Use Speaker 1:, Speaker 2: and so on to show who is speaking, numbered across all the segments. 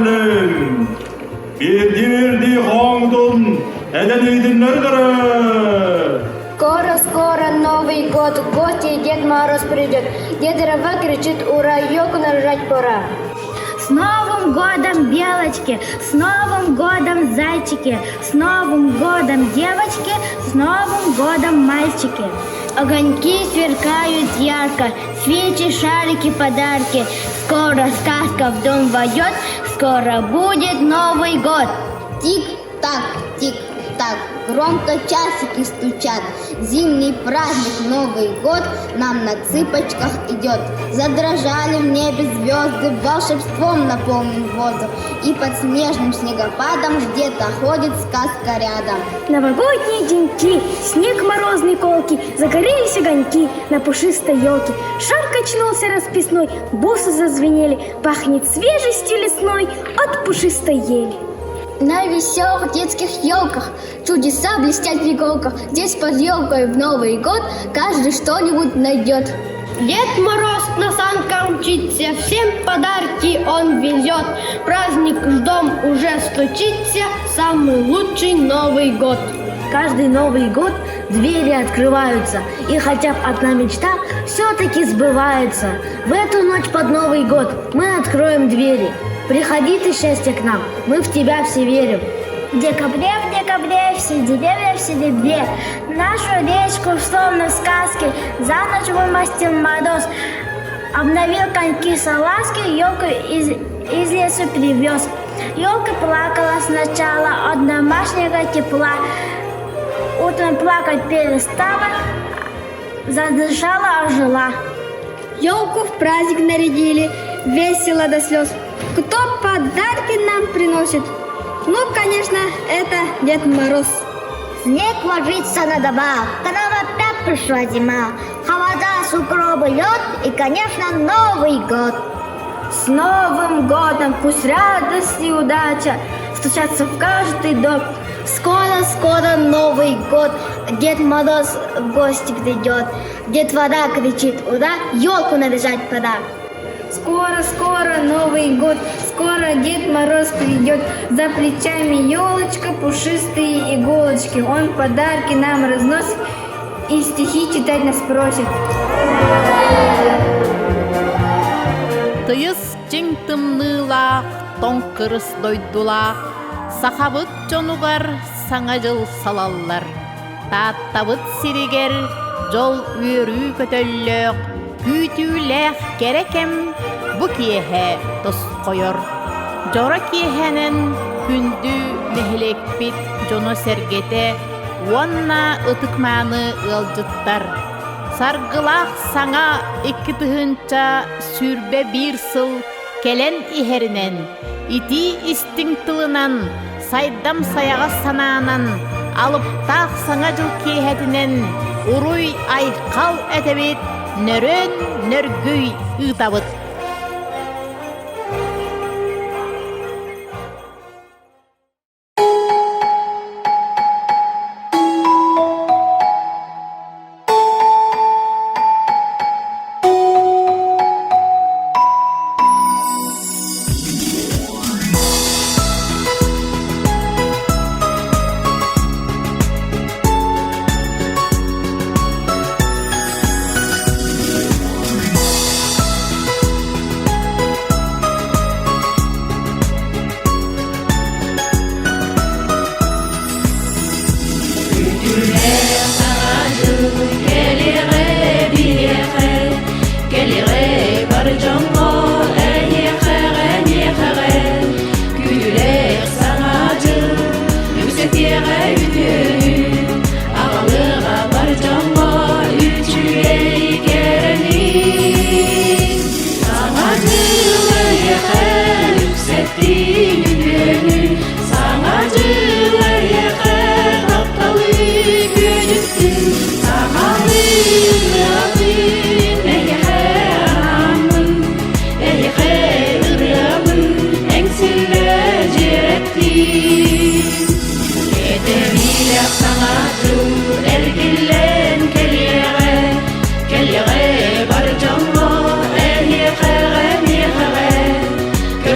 Speaker 1: Ерлин. Birdi Хонгдун, Эденейдин нердері.
Speaker 2: Скоро Новый год, в гости Дед Мороз придет. Дед Рава кричит: ура, елку наряжать пора.
Speaker 3: С Новым годом, белочки, с Новым годом, зайчики, с Новым годом, девочки, с Новым годом, мальчики.
Speaker 2: Огоньки сверкают ярко, свечи, шарики, подарки. Скоро сказка в дом войдет, скоро будет Новый год.
Speaker 4: Тик-так, тик-так, громко часики стучат. Зимний праздник Новый год нам на цыпочках идет. Задрожали в небе звезды, волшебством наполнен воздух. И под снежным снегопадом где-то ходит сказка рядом.
Speaker 3: Новогодние деньки, снег морозный колкий, загорелись огоньки на пушистой елке. Шар качнулся расписной, бусы зазвенели, пахнет свежестью лесной от пушистой ели.
Speaker 2: На веселых детских елках чудеса блестят в иголках. Здесь под елкой в Новый год каждый что-нибудь найдет.
Speaker 5: Дед Мороз на санках мчится, всем подарки он везет. Праздник в дом уже стучится, самый лучший Новый год.
Speaker 3: Каждый Новый год двери открываются, и хотя бы одна мечта все-таки сбывается. В эту ночь под Новый год мы откроем двери. Приходи ты, счастье, к нам, мы в тебя все верим.
Speaker 6: В декабре, все деревья в серебре, нашу речку, словно в сказке, за ночь вымостил мороз. Обновил коньки салазки, елку из лесу привез. Елка плакала сначала от домашнего тепла. Утром плакать перестала, задышала, ожила.
Speaker 5: Елку в праздник нарядили, весело до слез. Кто подарки нам приносит? Ну, конечно, это Дед Мороз.
Speaker 6: Снег ложится на дома, к нам опять пришла зима. Холода, сугробы, лед и, конечно, Новый год.
Speaker 3: С Новым годом, пусть радость и удача стучатся в каждый дом.
Speaker 2: Скоро Новый год, Дед Мороз в гости придет. Детвора кричит: ура, елку наряжать пора.
Speaker 3: Скоро Новый год, скоро Дед Мороз придет. За плечами елочка, пушистые иголочки. Он подарки нам разносит и стихи читать нас просит.
Speaker 7: Тыйыс жең тымнылақ, тоңкырыс дойдулақ, сахабыт жонугар саңа жыл салаллар. Тааттабыт сиригер, жол үйрүү көтөллөк, күүтүүлэх керекем, бу киэхэ тос койор. Жора киэхэнен күндү мехелекпит жоно сергете, уанна ытыкманы ылжыттар. Саргылах саңа икки тыһынча сүрбе бир сыл келен ихеринен, ити истиң тылынан, сайдам саяға санаанан, алыптақ саңа жыл киэхетинен, уруй айқал этебит, нөрөн нөргөй ытабыт.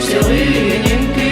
Speaker 8: Sur une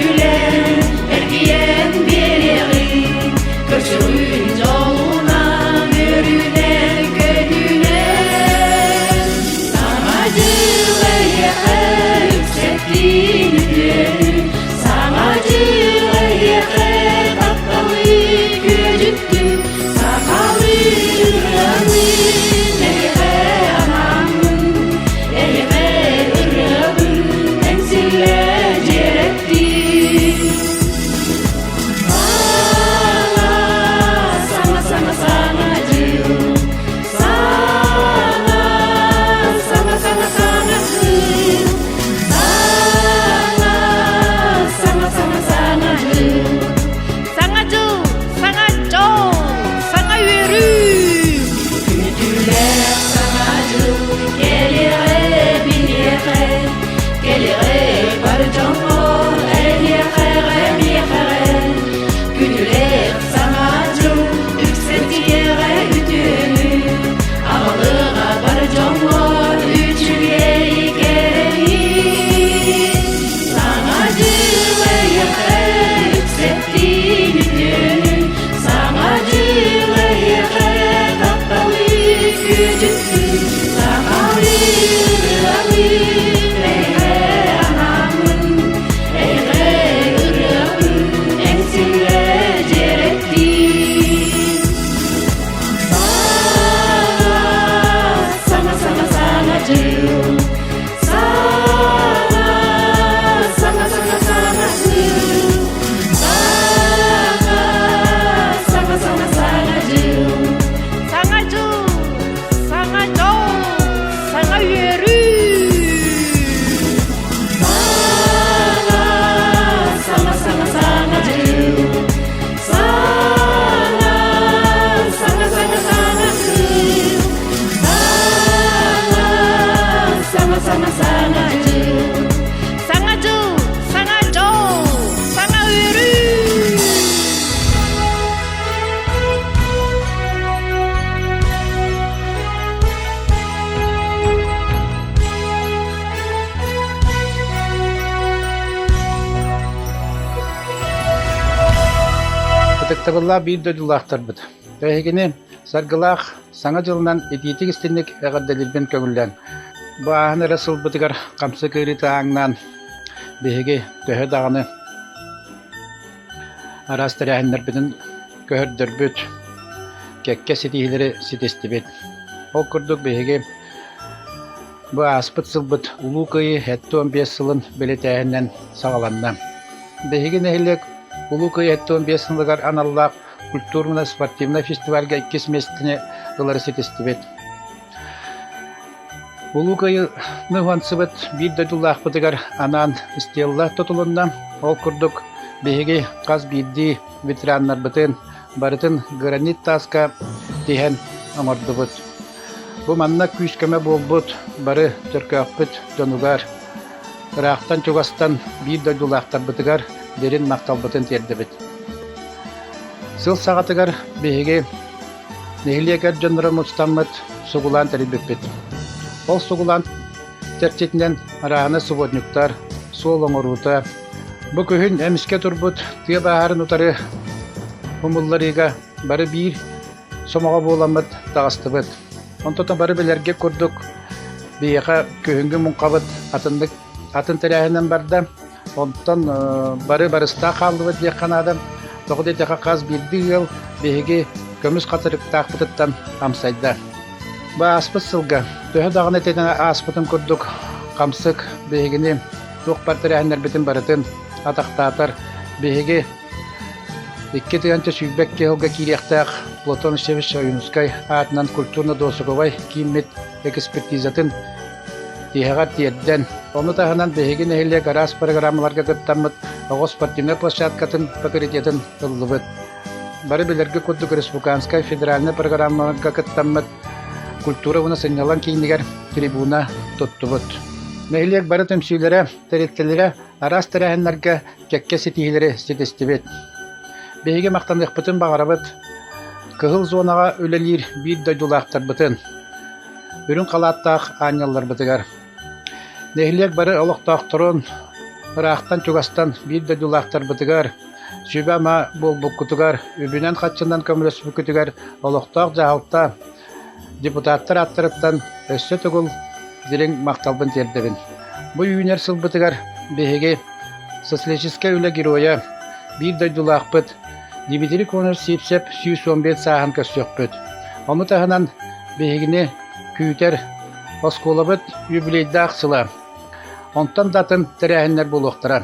Speaker 8: Атыктабылла бир дөдулақтарбыд. Бәйгені саргылақ саңа жылынан ететік істенік әғаддалилбен көңілден. Бағаны расыл бұдығар қамсы күйреті аңнан бәйге төхі дағаны арастыры әнлер бітін көхірдір бүт. Кәкке сетихілері сетесті бет. Ол күрдік бәйге бұ аспыт сылбыт ұлу күйі әтті 15 сылын білеті әйіннен сағаланна. Бәйге нәхілік ұлу күйі әтті 15 сылығар аналлақ культурно-спортивный фестивальга 2 месяціне ғылары сетесті бет. Улу кайыны вансыбыт бир дөдуллах бытыгар анан истелла тотулунна ол курдук беге каз бидди ветераннар бытын барытын гранит таска тиһен амардыбыт. Бу манна күскеме болбут бары төркөкпүт донугар рахтан чугастан бир дөдуллахтар бытыгар дерин макталбытын тердебит. Сыл сагатыгар беге нехилегер жоннора мустаммыт сугулан терибиппит. Ол сугулан терчетинен арағаны субоднюктар, суолоңорута. Бұ көхін әміске тұрбыт, түйе бағарын ұтары ұмылларыға бары бір сомаға боламыд тағыстыбыт. Онтота бары білерге көрдік, бейеқа көхінгі мұнқабыт атын тәрәхінен барды. Онтан бары барыста қалдыбыт бек қанадым. Тоғыды тәқа қаз бірді ел бейеге көміз қатырып тақпытыттан амсайды. Ба аспыт сылға, төхі дағын әтетіне аспытын көрдік, қамсық бейгіне тоқ партыры әнер бітін барытын, атақтатар бейге 2 тыганча сүйбәк кеғылға кейректақ Платон Шевич Юнускай атынан культурна досығывай кеймет экспертизатын тиғағар тиерден. Оны тағынан бейген әйелі гараж программаларға көптамыд, оғыз спортивный площадкатын покоритетін ұллыбыд. Бары білерге көрдік республиканскай федеральный программаларға көптамыд, культура уна сынялан кейнигер трибуна тоттубут. Нәйлек бары төмсүйлері, тәреттелері, арас тәрәхінлерге кәкке сетихілері сетестебет. Бейге мақтандық бұтын бағарабыт, кығыл зонаға өлелер бір дөйдулақтар бұтын. Үрін қалаттақ анялар бұтығар. Нәйлек бары олықтақ тұрын, ұрақтан чугастан бір дөйдулақтар бұтығар. Сөйбә ма бол бұққытығар, өбінен қатшынан көміліс бүкітігар, олықтақ жағалта депутаттар аттырыптан өссө түгіл дирен мақталбын тердебін. Бұл үйінер сылбытығар бейге социалистическая үлі героя бір дөйдулақ бұт, дебетері коныр сепсеп 115 сағын көссөк бұт. Оны тағынан бейгіне күйтер оскола бұт юбилейді ақсыла. Онтан датын тірәхінлер бұл оқтыра.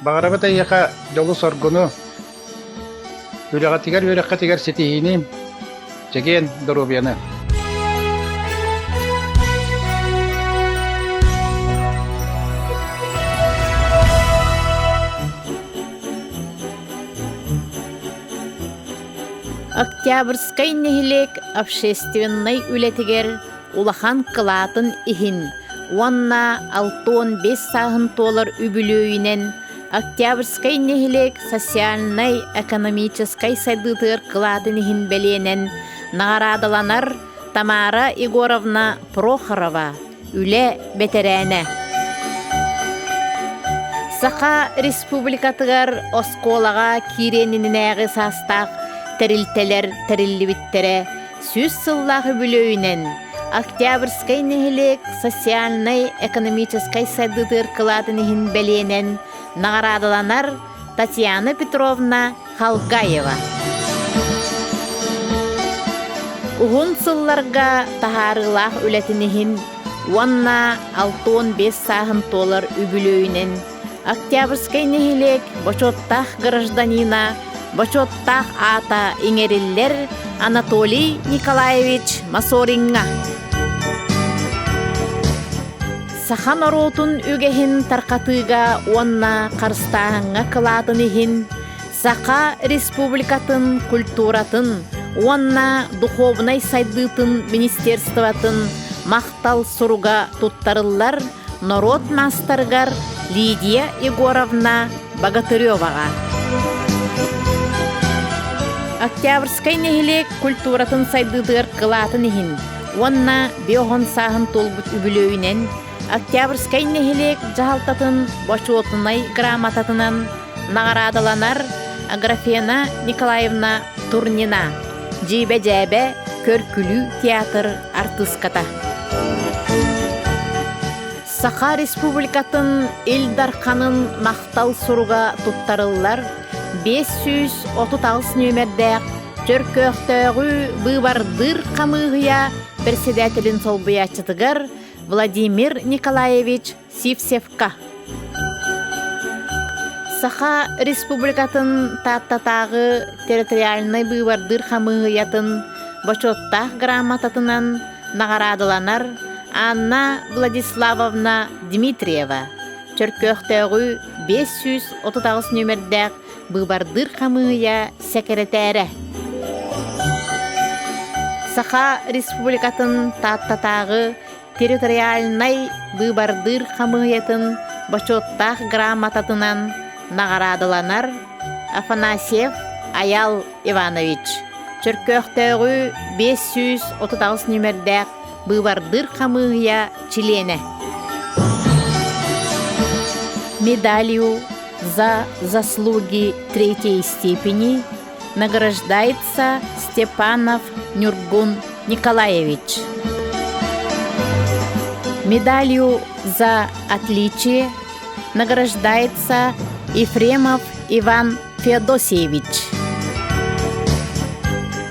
Speaker 8: Бағарабыт айеқа жолы соргуну үліға тегер сетихini жеген дұрубияны.
Speaker 7: Октябрьской нехилек общественный үлетігер улахан қылатын ихин. Уанна 6-15 сағын толар үбілөйінен Октябрьской нехилек социальный экономической сайдытыр қылатын ихин бәленен нағарадыланар Тамара Егоровна Прохорова үле бетерәне. Сақа республикатығар осколаға киренінінәғі састақ тәрілтелер тәрілібіттере сөз сыллағы бүлөйінен Октябрьской нехилек социальный экономической сайдытыр қылатын ихин бәленен нағарадыланар Татьяна Петровна Халгаева. Уғын сылларға тахарылақ үлетінігін уанна 6-15 сағын толар үбілөйінен Октябрьской нехилек бочоттақ гражданина, бочоттақ ата иңериллер Анатолий Николаевич Масоринга. Сахан оротун үгехин тарқатыға уанна қарыстағыңа қылатынығын Сақа республикатын культуратын уанна духовнай сайдытын министерстватын мақтал сұруға туттарылар народ мастаргар Лидия Егоровна Богатыреваға. Октябрьской нехилек культуратын сайдытыр қылатынығын уанна беоғын сағын толбут үбілөйінен Октябрьской нехилек жағалтатын башуотынай грамотатынан нағарадыланар Аграфена Николаевна Турнина, жибе-жабе көркүлүү театр артистката. Саха Республикатын Элдарханын мактал суруга туттарыллар 539 нөмердәк Төркөктөгү быбардыр камыгыя председателин солбуячытыгар Владимир Николаевич Сивсевка. Саха Республикатын таттатагы территориальный быбардыр камыгыятын бочоттах грамотатынан нагарадыланар Анна Владиславовна Дмитриева. Төркөктөгү 539 нөмердәк быбардыр камыгыя секретаре. Саха Республикатын таттатагы территориальный быбардыр камыгыятын бочоттах грамотатынан нагарадыланар Афанасьев Аял Иванович. Төркөктөгү 539 нөмердәк быбардыр камыгыя члене. Медалью за заслуги третьей степени награждается Степанов Нюргун Николаевич. Медалью за отличие награждается Ефремов Иван Феодосиевич.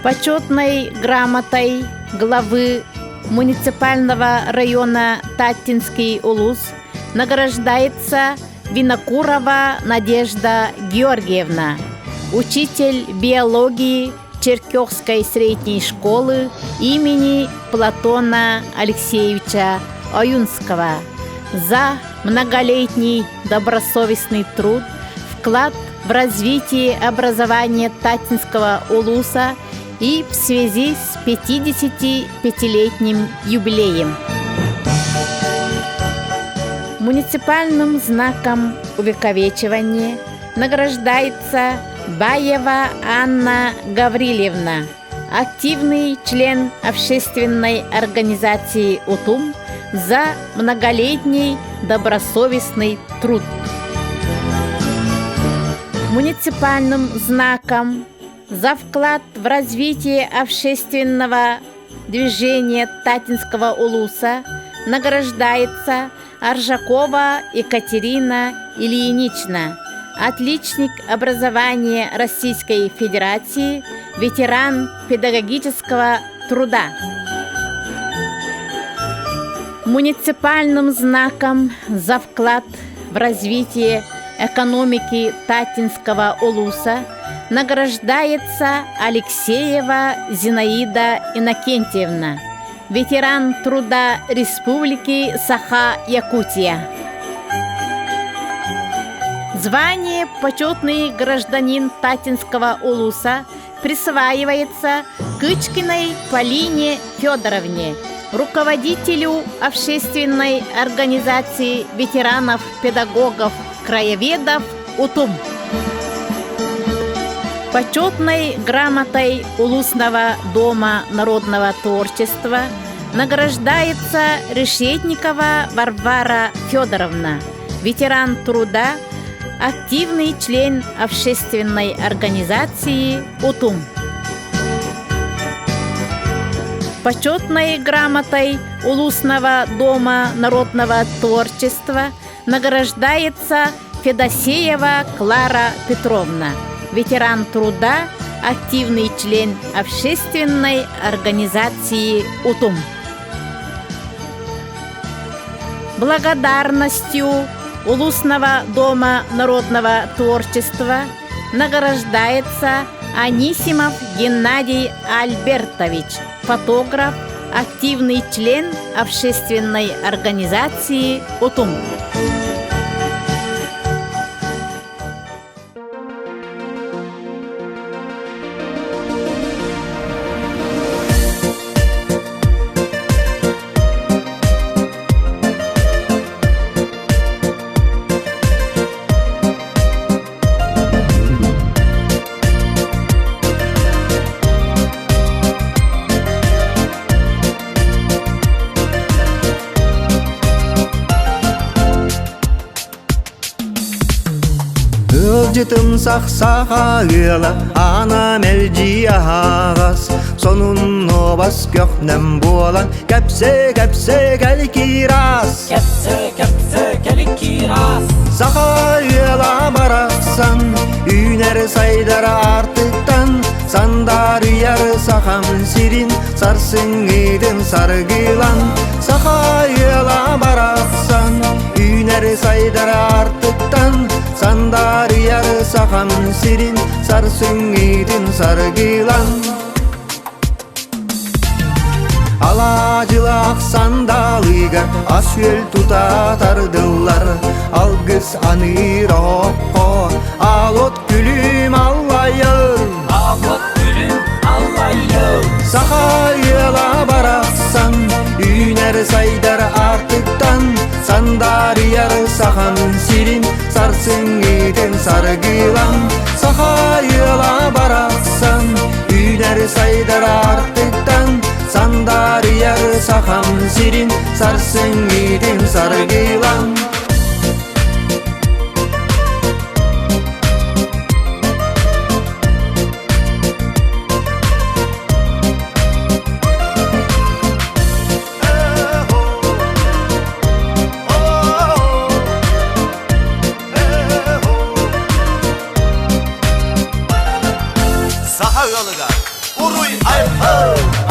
Speaker 7: Почетной грамотой главы муниципального района Татинский улус награждается Винокурова Надежда Георгиевна, учитель биологии Черкёвской средней школы имени Платона Алексеевича Оюнского, за многолетний добросовестный труд, вклад в развитие образования Татинского улуса и в связи с 55-летним юбилеем. Муниципальным знаком увековечивания награждается Баева Анна Гаврилевна, активный член общественной организации УТУМ, за многолетний добросовестный труд. Муниципальным знаком за вклад в развитие общественного движения Татинского улуса награждается Аржакова Екатерина Ильинична, отличник образования Российской Федерации, ветеран педагогического труда. Муниципальным знаком за вклад в развитие экономики Татинского улуса награждается Алексеева Зинаида Иннокентьевна, ветеран труда Республики Саха-Якутия. Звание «Почетный гражданин Татинского улуса» присваивается Кычкиной Полине Федоровне, руководителю общественной организации ветеранов-педагогов-краеведов УТУМ. Почетной грамотой Улусного дома народного творчества награждается Решетникова Варвара Федоровна, ветеран труда, активный член общественной организации УТУМ. Почетной грамотой Улусного дома народного творчества награждается Федосеева Клара Петровна, ветеран труда, активный член общественной организации УТУМ. Благодарностью Улусного дома народного творчества награждается Анисимов Геннадий Альбертович, фотограф, активный член общественной организации УТУМ.
Speaker 9: Алжытым сақсаға ғыла ана мәлжи ағас. Сонун обас көхнем болан кәпсе кәлкирас. Сақа ғыла барақсан үйнер сайдар артықтан. Сандар яр сақам сирин сарсың едін сарғылан. Сақа ғыла барақсан үйнер сайдар артықтан. Сандар яр сақам сирин сарсың едін сарғылан. Алажылақ сандалыға асүел тұтатардылар. Алғыз аныр оққа алот күлім аллайыр. Сақа ела барақсан үйнер сайдар артықтан. Сандар яр сақам сирин сарсың едін сарғылан. Сақа ела барақсан үйнер сайдар артықтан. Сандар яр сақам сирин сарсың едін сарғылан.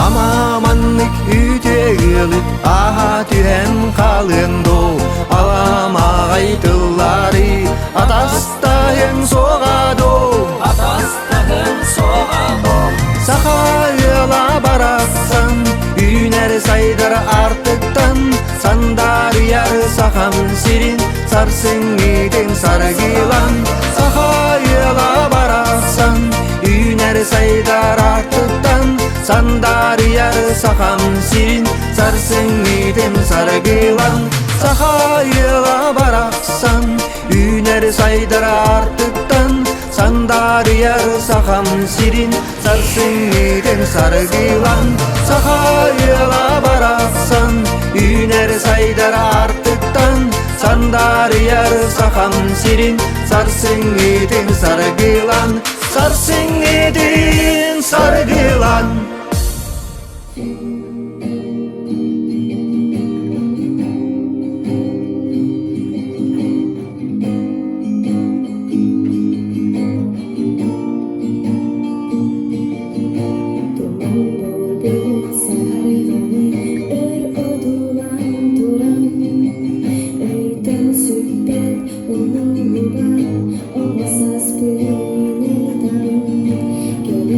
Speaker 9: Amamanlık ütegülü aha tühem kalındı. Alama aytılları atastayın soğadı. Sağa yola baraksan üner saydar artıktan. Sandar yar saqam sirin sarsın edin sargılan. Sağa yola baraksan üner saydar artıktan. Sandar yar saqam sirin sarsın edin sargılan. Sağa yola baraksan üner saydar artıktan. Sandar yar saqam sirin sarsın edin sargılan. Sağa yola baraksan üner saydar artıktan. Sandar yar saqam sirin sarsın edin sargılan. Sarsın edin sargılan.
Speaker 10: Gölü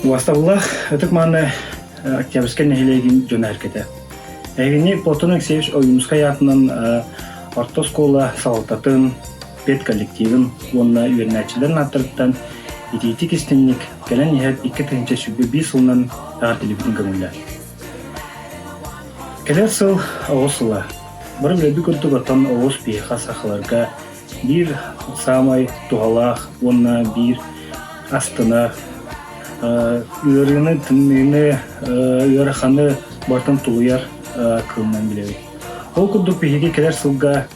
Speaker 10: Васталлах, это маны Октябрьский нехилегин жөнәркеті. Әгіне Платоның севіш ойынысқа ятынан орта школа салататын, пет коллективін, онына үйернәтшілерін аттырыптан, итейті кестенник, кәлін ехет 2-тігінші шүбі 5 сылынан ағартелебетін көңілі. Келер сыл оғыз сыла. Бір білебі көрді ғаттан оғыз бейқа сақыларға бір самай туғалақ, онына бір астына, үйеріні, түнмені, үйеріқаны бартын туғияр кылынан біледі. Ол күрдік бейге келер сылға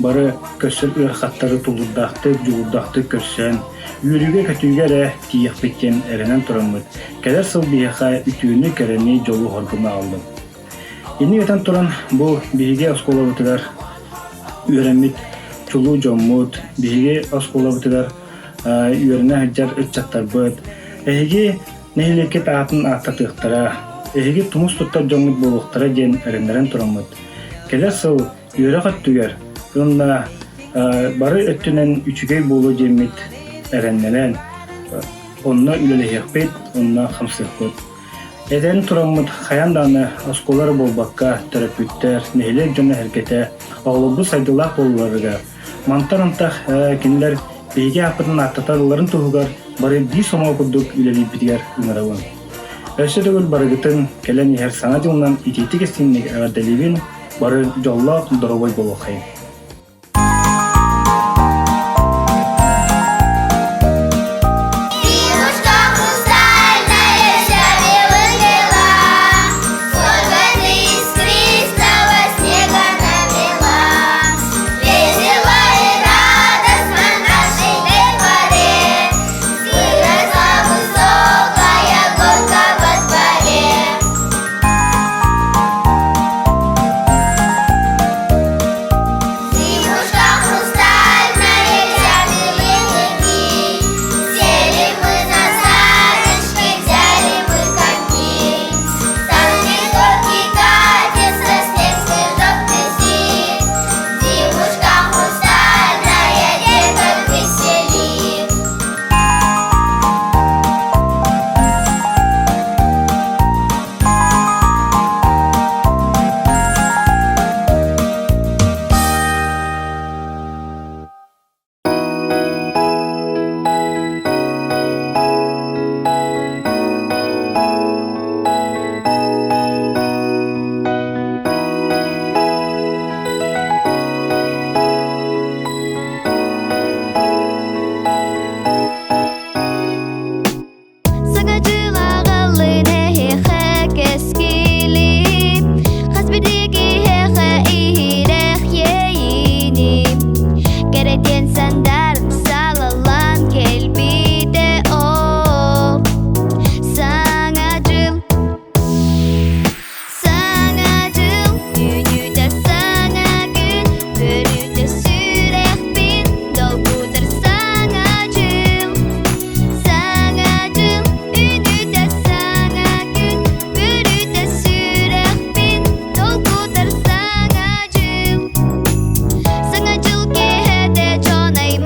Speaker 10: бары көсір үйерқаттары тұлғырдақты, жұғырдақты көрсен, үйеріге көтүйге әрі тиек беттен әрінен тұрамыд. Келер сыл бейға ütüğünü кәрәне жолу ғарғына алды. Ені өтен тұран бұл бейге оскола бұтыдар үйерімет чулу жоммуд, бейге оскола бұтыдар үйеріне әджар өтчаттар бұд. Әйге нәйлекет атын аттатықтара, әйге тұмыс тұттар жоңғыт болуқтара ден әріндерін тұрамыд. Келер сыл үйері қаттугер, онна бары өттінен үчігей болу демет әріндерін, онна үлелехекпет, онна қамсықпет. Әден тұрамыд қаянданы осколары болбаққа, терапевттер, нәйлек жоны әркеті, ağlabı сайдылақ болуларыға. Мантар-антақ кенілер бейге апытын аттатарыларын тұғығар, бары ди сома күрдік үлелі бітігер ұнарауын. Өсі дөгіл барығытын кәлен ехер сана жылынан итеті кестеннік әғарделевін бары жолла дұрабай болу қайын.
Speaker 2: Sandar salalan kelbide o Sangacıl Sangacıl Günüde sana gün Görüde sürek bin Dolgudur sangacıl Sangacıl Günüde sana gün Görüde sürek bin Dolgudur sangacıl Sangacıl kehede çonay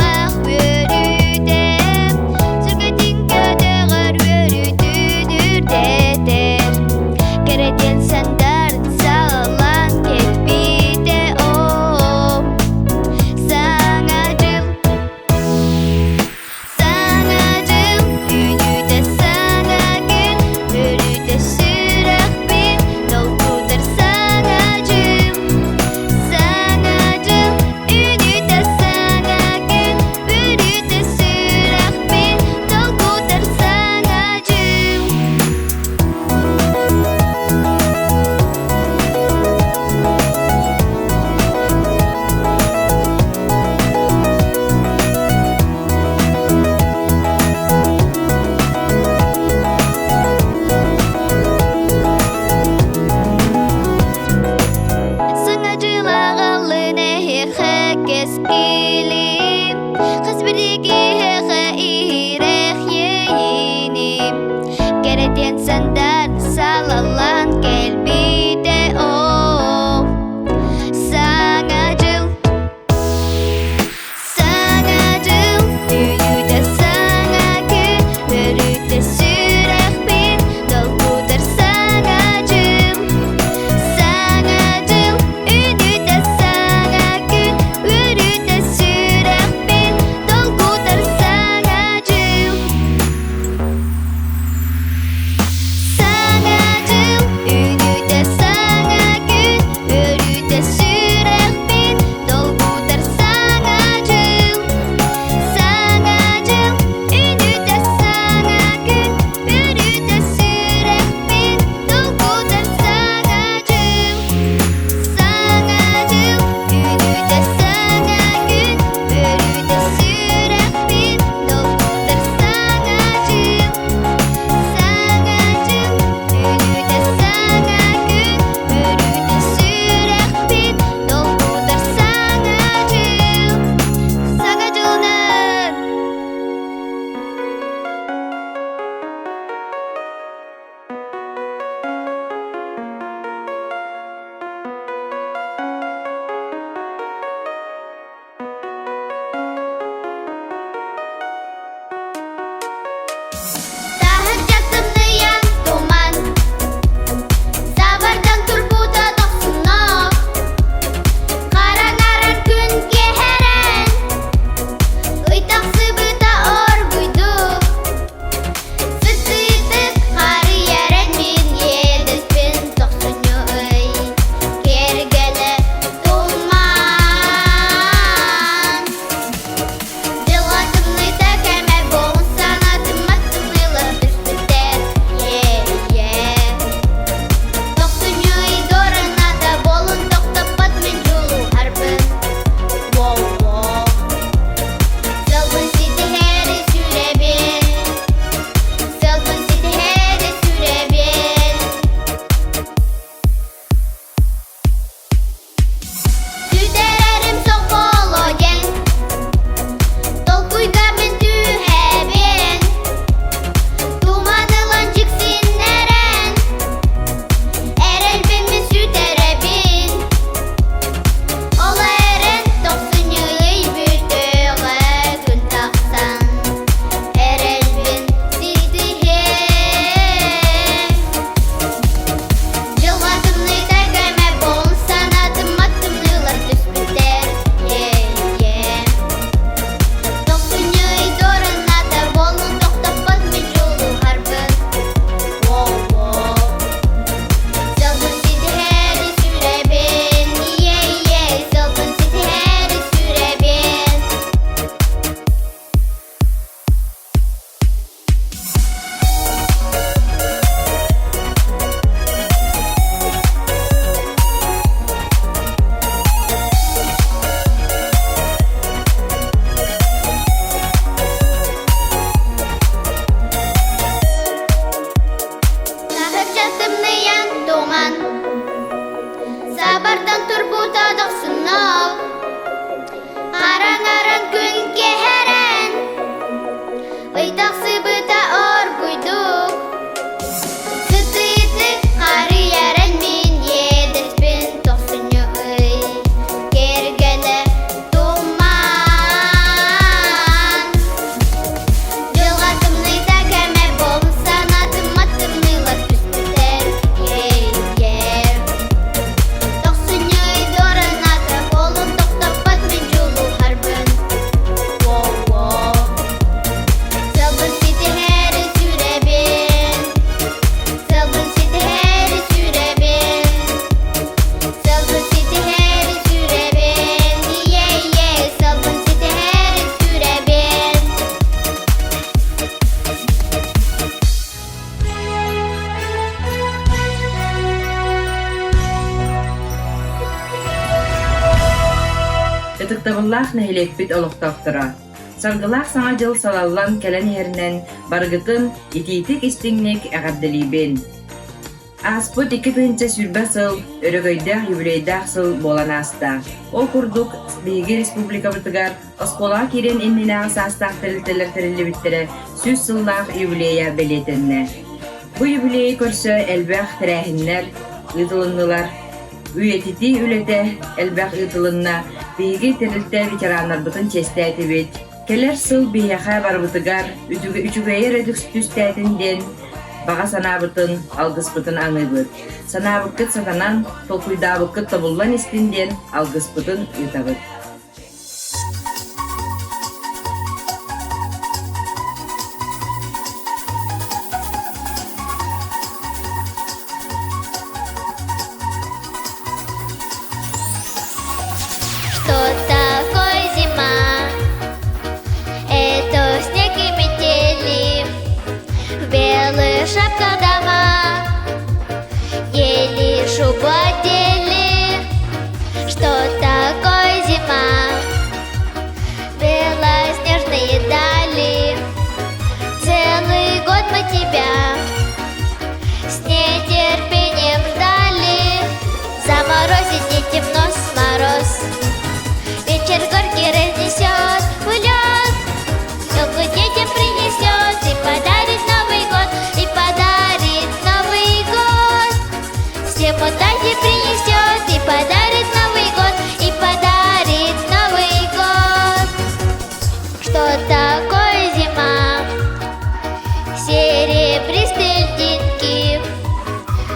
Speaker 11: сыллах нәһилекпит олуқтақтыра. Саргылах саңа жыл салаллан кәлен ерінен баргытын ититик истиңнек әғаддалибен. Аспыт 2 сүрбә сыл, өрөгөйдәк юбилейдәк сыл болан аста. Ол курдук Биһиги Республика бытыгар оскола кирен иннинәгы састақ тәрілтелер биттере сүз сыллах юбилея белетенне. Бу юбилей көрсө әлбәқ тәрәһиннәр, ыдылыннылар, үйетити үлете әлбәқ ыдылынна Биһиги тәрілтә ветераннар бытын честәті бет. Келер сыл Биһиға бар бытыгар үчүгәйер өдүкстүстәтінден баға санабытын, алгыспытын аңыбыт. Санабыккыт сатанан, толкуйдабыккыт табыллан истинден алгыспытын ютабыт.
Speaker 2: Что такое зима? Это снег и метели, в белых шапках дома, ели шубу одели. Что такое зима? Белоснежные дали, целый год мы тебя с нетерпением ждали. Заморозить детям нос мороз, вечер горький разнесет в лед, елку детям принесет и подарит Новый год, и подарит Новый год. Всем удачи принесет и подарит Новый год, и подарит Новый год. Что такое зима? Серебристые льдинки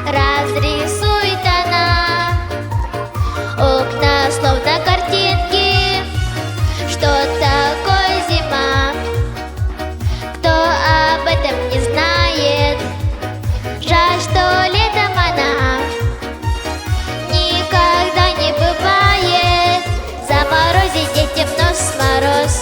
Speaker 2: разрисует она, окна словно картинки. Что такое зима? Кто об этом не знает? Жаль, что летом она никогда не бывает. Заморозить детям нос мороз,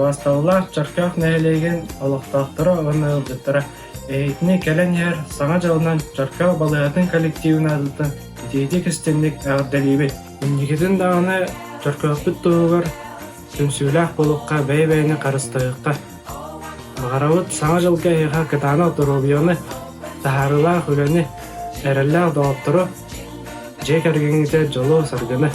Speaker 10: Бастаула чарках нәйлеген алақтақтыра оны ылдыттыра. Эйтіне кәлен ер саңа жалынан чарках балаятын коллективін адылтын итейді кістенлік әғдәлейбет. Үндекетін дағаны чарках бүт тұғығыр түнсүләқ болуққа бәй-бәйіні қарыстығыққа. Бағаравыт саңа жылға еға кытаны отырубияны тахарылақ үләні әрілләқ дауыптыру жек әргеніңді жолу саргыны.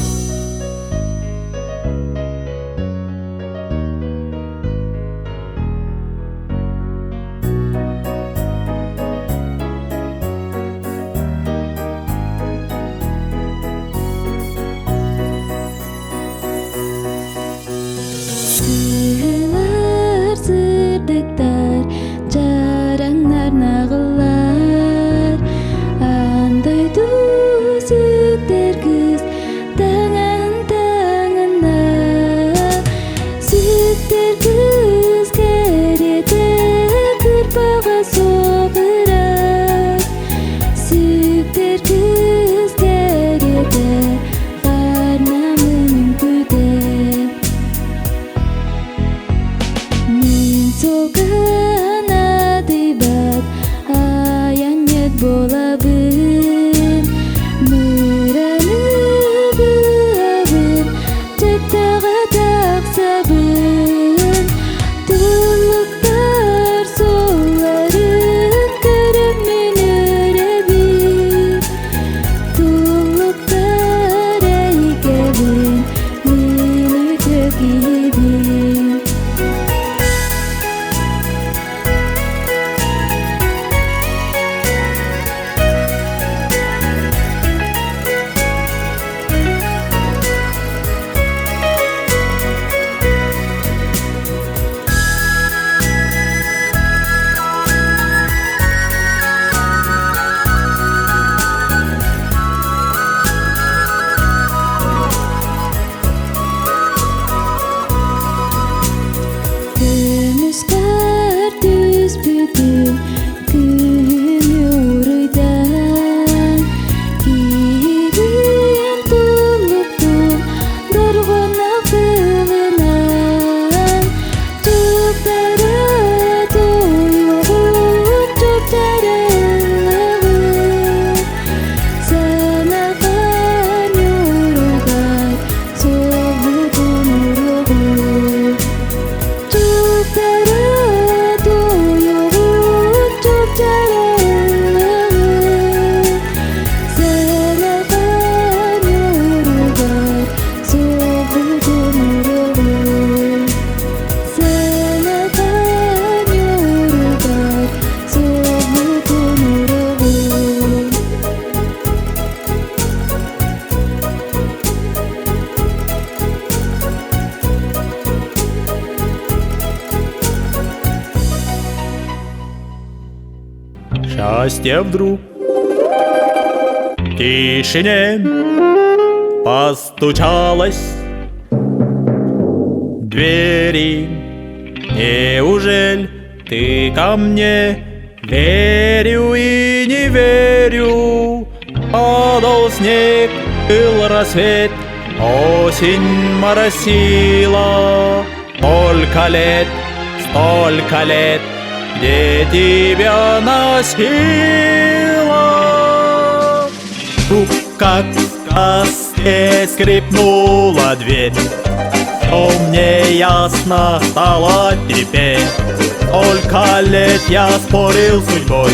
Speaker 1: Счастье вдруг в тишине постучалось в двери. Неужели ты ко мне? Верю и не верю. Падал снег, был рассвет, осень моросила. Столько лет, где тебя носила. Тук, как в сказке скрипнула дверь, что мне ясно стало теперь. Сколько лет я спорил с судьбой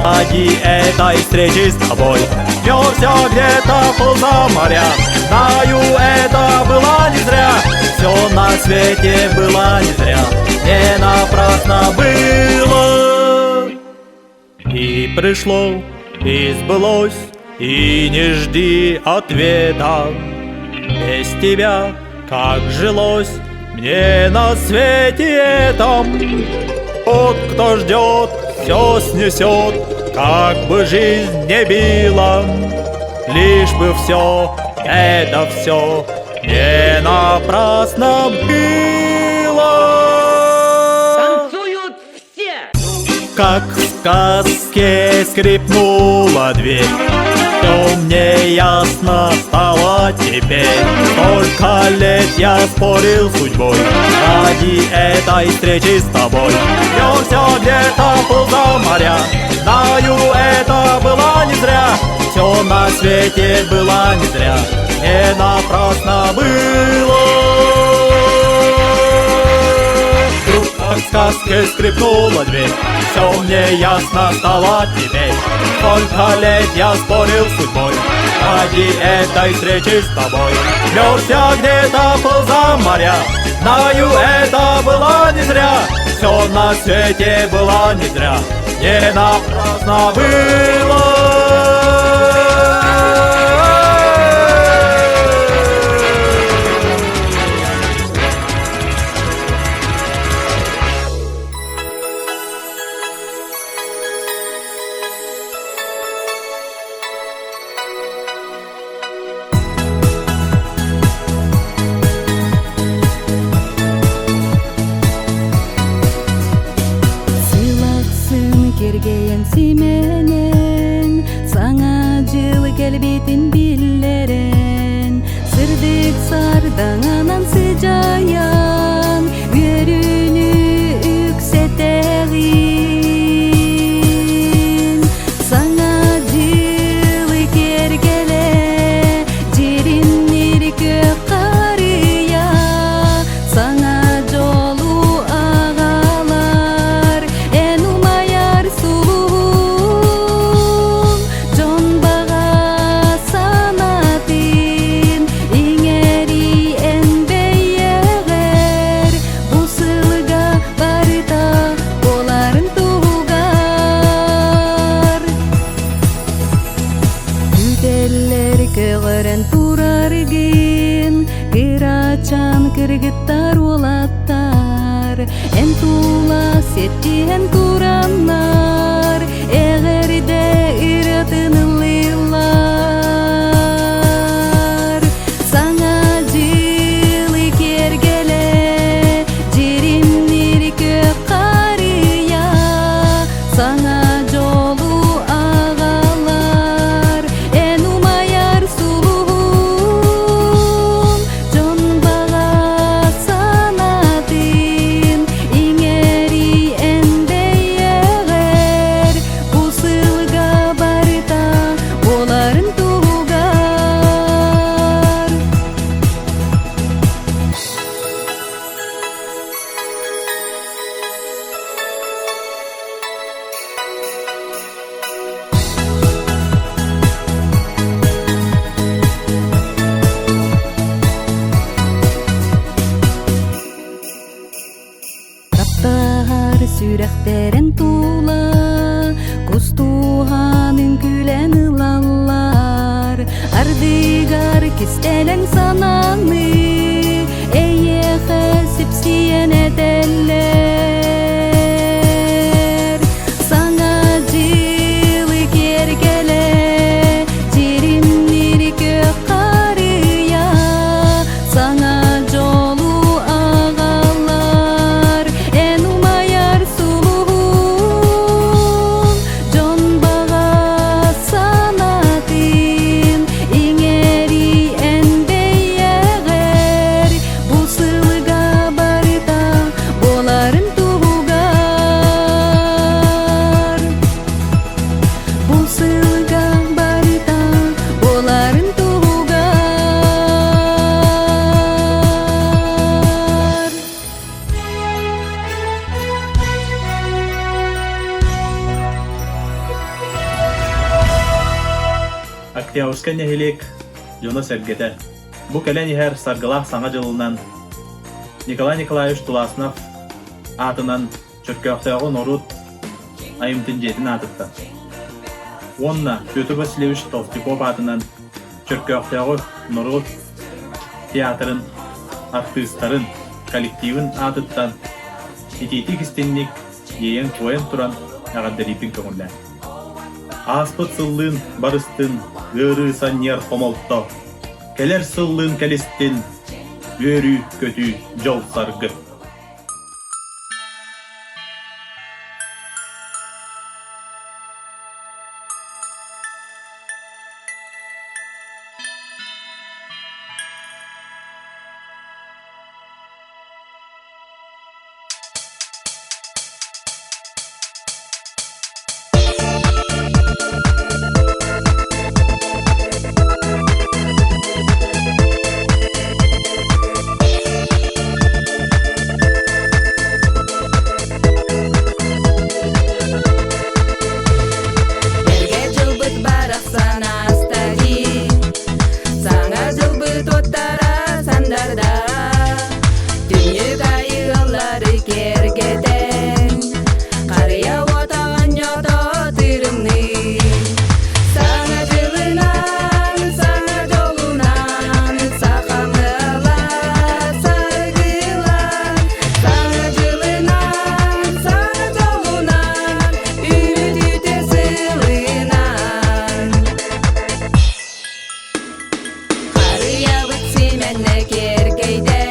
Speaker 1: ради этой встречи с тобой. Нёсся где-то полза моря, знаю, это было не зря. Все на свете было не зря, не напрасно было. И пришло, и сбылось, и не жди ответа. Без тебя как жилось мне на свете этом. Тот, кто ждет, все снесет, как бы жизнь не била. Лишь бы все, это все не напрасно было.
Speaker 7: Танцуют все!
Speaker 1: Как в сказке скрипнула дверь, Все мне ясно стало теперь. Столько лет я спорил с судьбой ради этой встречи с тобой. Несся где-то полза моря, знаю, это было не зря. Все на свете было не зря, не напрасно было. Вдруг как в сказке скрипнула дверь, все мне ясно стало теперь. Сколько лет я спорил с судьбой ради этой встречи с тобой. Несся где-то полза моря, знаю, это было не зря. Все на свете было не зря, не напрасно было.
Speaker 12: Кергейен сименен саңа жылы келбетин биллерен сырдык сардаңанан сыжаян өрүнү үксетегин саңа жылы кергеле жириннир көк карыя саңа жолу агалар эн умаяр сулуун жон бага санатын иңери энбейегер бусылга барыта боларын тугар үделлер көгөрөн тураргин кырачан кыргыттар олаттар эн тула сеттиен тураннар эгерде ыратынылылар саңа жылы кергеле жириннир көк карыя саңа жолу агалар эн умаяр сулуун жон бага санатын иңери энбейегер бусылга барыта боларын тугар таптар сүрәхтерен тула кустуганын күлән ылаллар ардыгар кистелең сананы эйе хәсип сиен эделлер саңа жылы кергеле жириннир көк карыя саңа жолу агалар эн умаяр сулуун жон бага санатын иңери энбейегер бусылга барыта боларын тугар бусылга барыта боларын тугар
Speaker 1: Актяускан нехилик Юнус Эргете. Бу келен ихер саргылах саңа жылынан Николай Николаевич Туласнов атынан чөркөктөгү Норут айымтын жетин атытты. Онна Петр Васильевич Толстяков атынан чөркөктөгү Норут театрын, артисттарын, коллективын атыттан итити кистенник еен коен туран ағаддарипин көңілі. Аспыт сыллын барыстын гыры саннер хомолтто. Келер сыллын кәлестін өрі көтü жол саргы.
Speaker 12: жылбыт оттара сандарда түнүк айыллары кергетен карыя отаган жото тырымны саңа жылынан саңа жолунан сакамыла саргылан саңа жылынан саңа жолунан үмүт үтө сылынан карыя быт семенне кергейде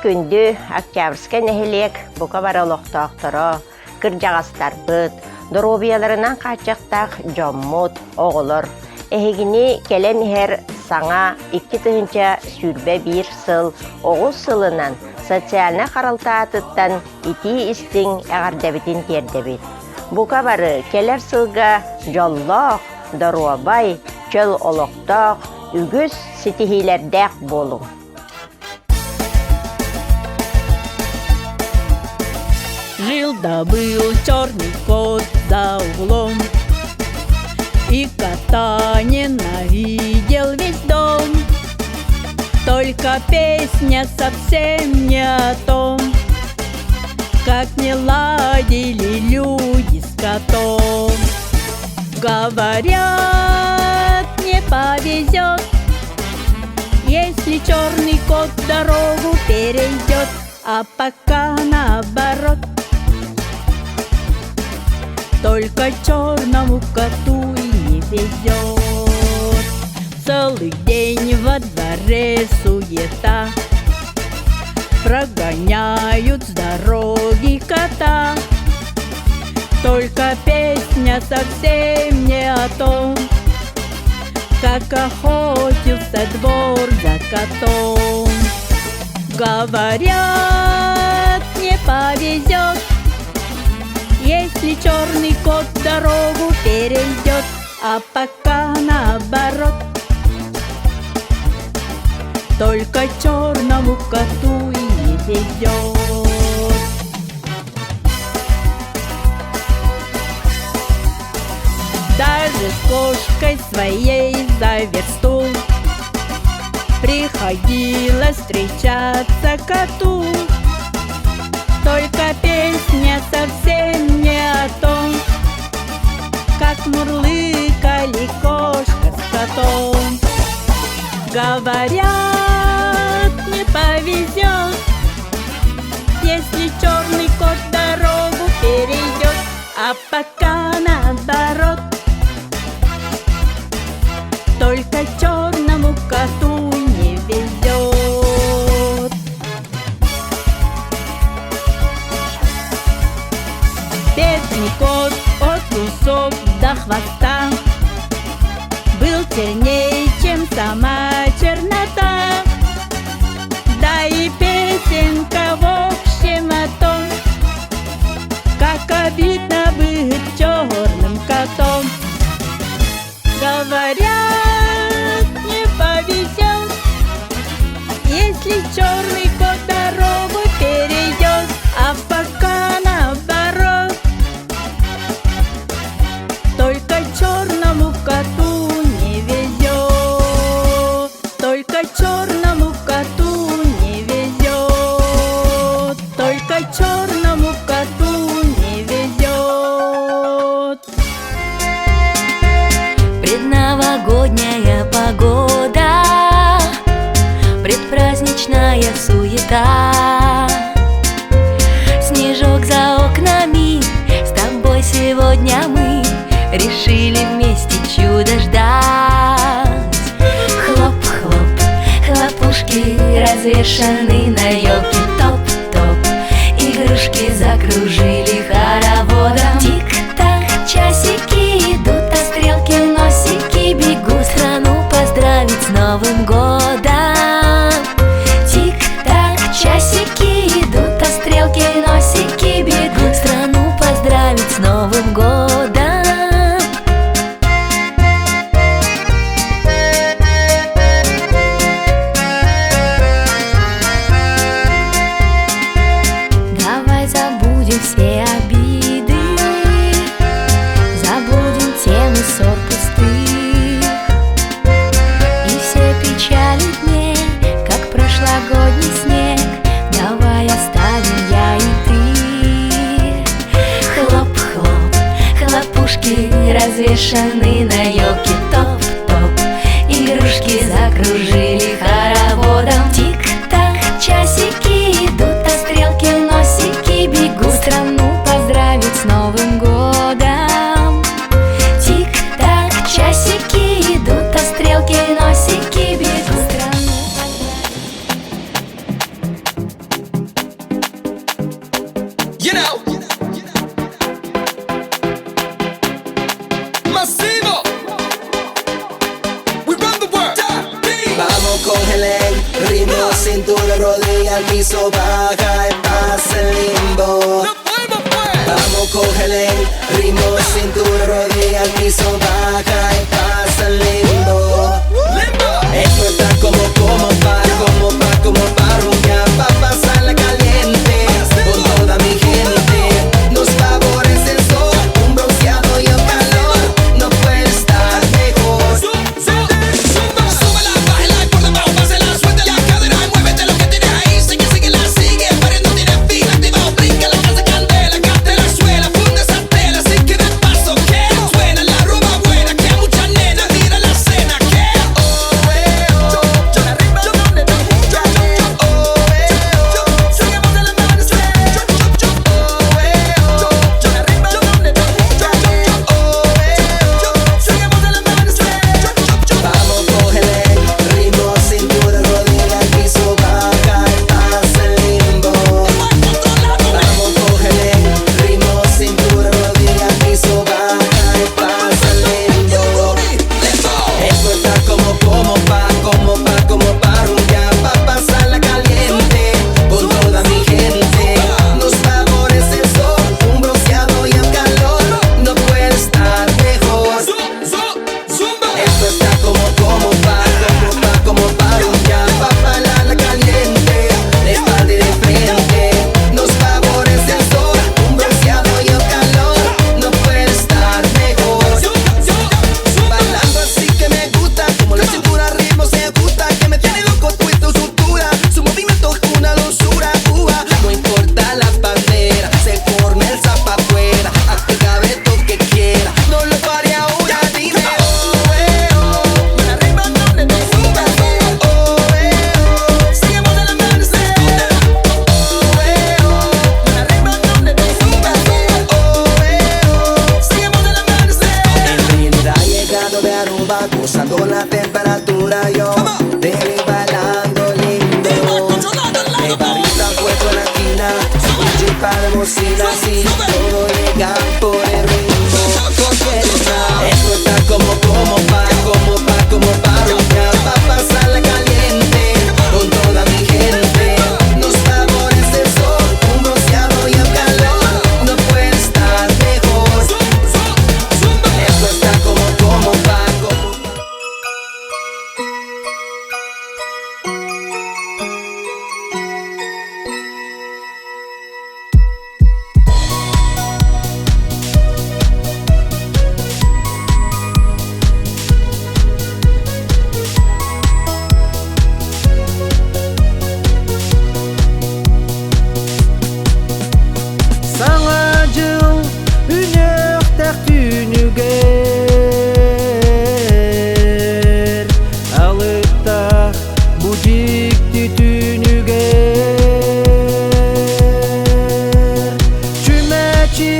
Speaker 13: күндү октябрьская нехилек бука баралоқтақтыра, кыржағастарбыт, доробияларынан қачақтақ жоммут, оғылыр. Эхигини келен хер саңа 2 тыгынча сүрбе 1 сыл, 9 сылынан социальна қаралтаатыттан ити истин әғардабитин тердебит. Бука бары келер сылга жоллоқ, доробай, чөл олоқтақ, үгіз ситихилердәк болу.
Speaker 7: Жил-да был черный кот за углом, и кота ненавидел весь дом. Только песня совсем не о том, как не ладили люди с котом. Говорят, не повезет, если черный кот дорогу перейдет, а пока наоборот. Только черному коту и не везет. Целый день во дворе суета, прогоняют с дороги кота. Только песня совсем не о том, как охотился двор за котом. Говорят, не повезет, если черный кот дорогу перейдет, а пока наоборот. Только черному коту и не везет. Даже с кошкой своей за версту приходилось встречаться коту. Только песня совсем не о том, как мурлыкали кошка с котом. Говорят, не повезет, если черный кот дорогу перейдет, а пока наоборот. Только черному коту не везет. Бедный кот от усов до хвоста был темней, чем сама чернота. Да и песенка в общем о том, как обидно быть черным котом. Говорят, не повезет, если черный кот дорогу перейдет, а пока наоборот. Только черному коту не везет. Только черному коту не везет. Только черному коту не везет.
Speaker 14: Предновогодняя погода, предпраздничная суета. Снежок за окнами, с тобой сегодня мы решили вместе чудо ждать. Хлоп-хлоп, хлопушки развешаны на елке. Топ-топ, игрушки закружили хороводом. Тик-так, часики идут, а стрелки носики бегут страну поздравить с Новым годом. Тик-так, часики идут, а стрелки носики бегут страну поздравить с Новым годом. Давай забудем все обиды, забудем темы ссор пустых и все печали дни.
Speaker 9: cógele ritmo, cintura, rodilla, al piso, baja y pasa el limbo. Vamos, cógele ritmo, cintura, rodilla, al piso, baja y pasa el limbo. Esto está como pa' rumbear, pa' pasarla caliente con toda mi gente. Nos favorece el sol, un bronceado y el calor, no puede estar mejor.
Speaker 12: Súbela, bájala y por debajo, pásela, suelta la cadera, muévete lo que tienes ahí, síguela, sigue, pare, no tienes fila, activado, brinca, la casa candela, cante la suela, funde esa tela, así que de paso, que suena la rumba buena, que a muchas nenas tira la cena, que
Speaker 9: Vamos, cógele ritmo, cintura, rodilla, al piso, baja y pasa el limbo. Vamos, cógele ritmo, cintura, rodilla, al piso, baja y pasa el limbo. Esto está como pa' rumbear, pa' pasarla caliente con toda mi gente. Nos favorece el sol, un bronceado y el calor, no puede estar mejor. Esto está como pa' rumbear, pa' bailarla caliente, de espalda y de frente. Nos favorece el sol, un bronceado y el calor, no puede estar mejor. Bailando así que me gusta, como la cintura ritmo se ajusta, que me tiene loco tu sutura, su movimiento es una dulzura. No importa la bandera, se forma el zapa afuera, hazte cabe lo que quiera, no lo pare ahora, dime arriba donde te gusta, seguimos del amanecer, arriba donde te gusta, seguimos del amanecer. En realidad llegado de Aruba, gozando la temperatura, yo dele bailando lindo, de barrita puesto en la esquina, su chipa de bocina, así todo llega por el ritmo. Esto está como pa' rumbear, pa' pasarla caliente con toda mi gente. Nos favorece el sol, un bronceado y el calor, no puede estar mejor. Esto está como pa'
Speaker 15: Саңа жыл үнөктәк түнүгер, алыптак будикти түнүгер. Чүмәчи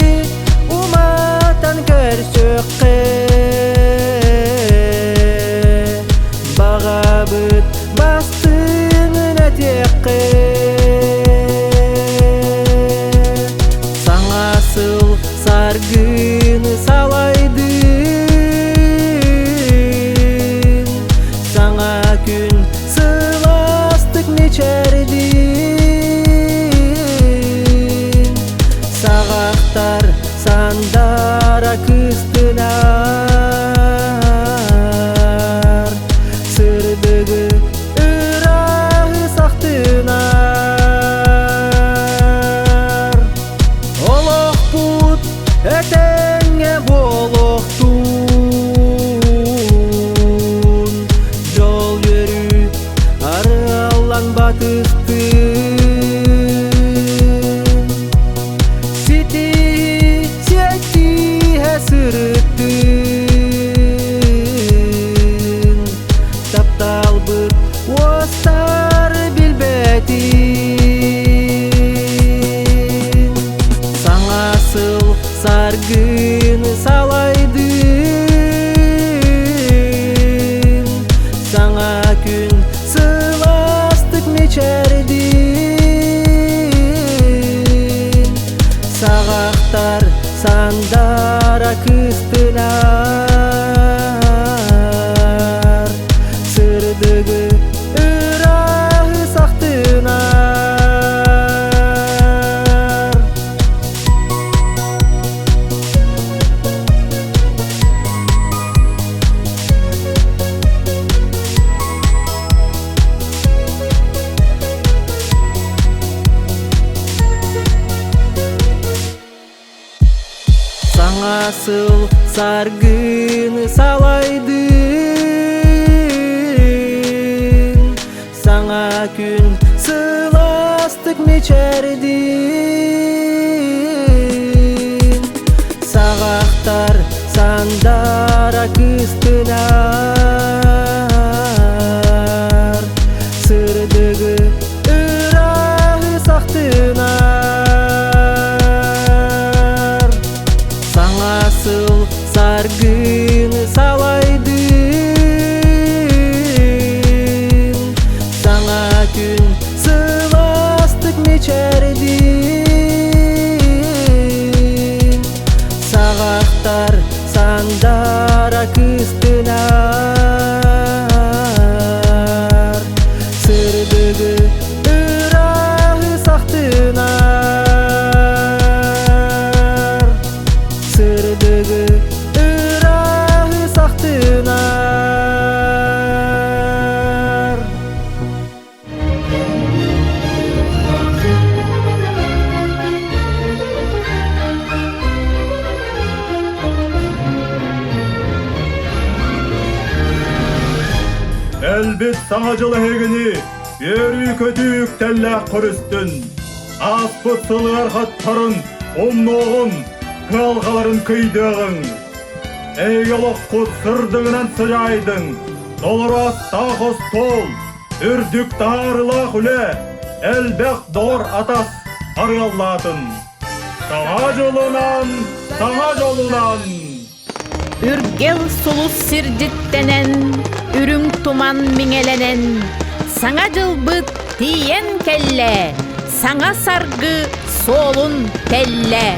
Speaker 15: уматан көрсөккө, багабыт бастыңына текке. Саңасыл саргыны салайдын, саңа күн сыластык нечердин. Сағақтар сандара кыстынар, сырдыгы ырағы сақтынар. Олық пут әтәңе болохтун, жол жүрү аралан батыстын. Сити сети әсіріттін, тапталбыт остар билбетин. Саңасыл саргыны салайдын, саңа күн сыластык мечердин. Сағақтар сандара кыстынар, сырдыгы саңа сыл саргыны салайдың, саңа күн сыластык мечердин, сағақтар сандара кыстынар, сырдыгы ырағы сақтынар, саңа сыл саргыны салайдың, саңа күн сыластык мечердин, сағақтар сандара кыстынар, сырдыгы ырағы сақтынар, сырдыгы ырағы сақтынар.
Speaker 1: Әлбет саңа жылы хегіні, ері көтік тәлләқ құрыстын, аспыт сылығар хаттарын, омноғын, қалғаларын күйдіғын. Әйгілік құт сырдығынан сыжайдың, долырас тақыз тол, үрдік тағарылақ үлі, әлбәқ дор атас арғаллатын. Саңа жолынан.
Speaker 7: Үргел сулус сирдиттенен, үрүң туман миңеленен, саңа жылбыт тиен келле, саңа саргы солун телле.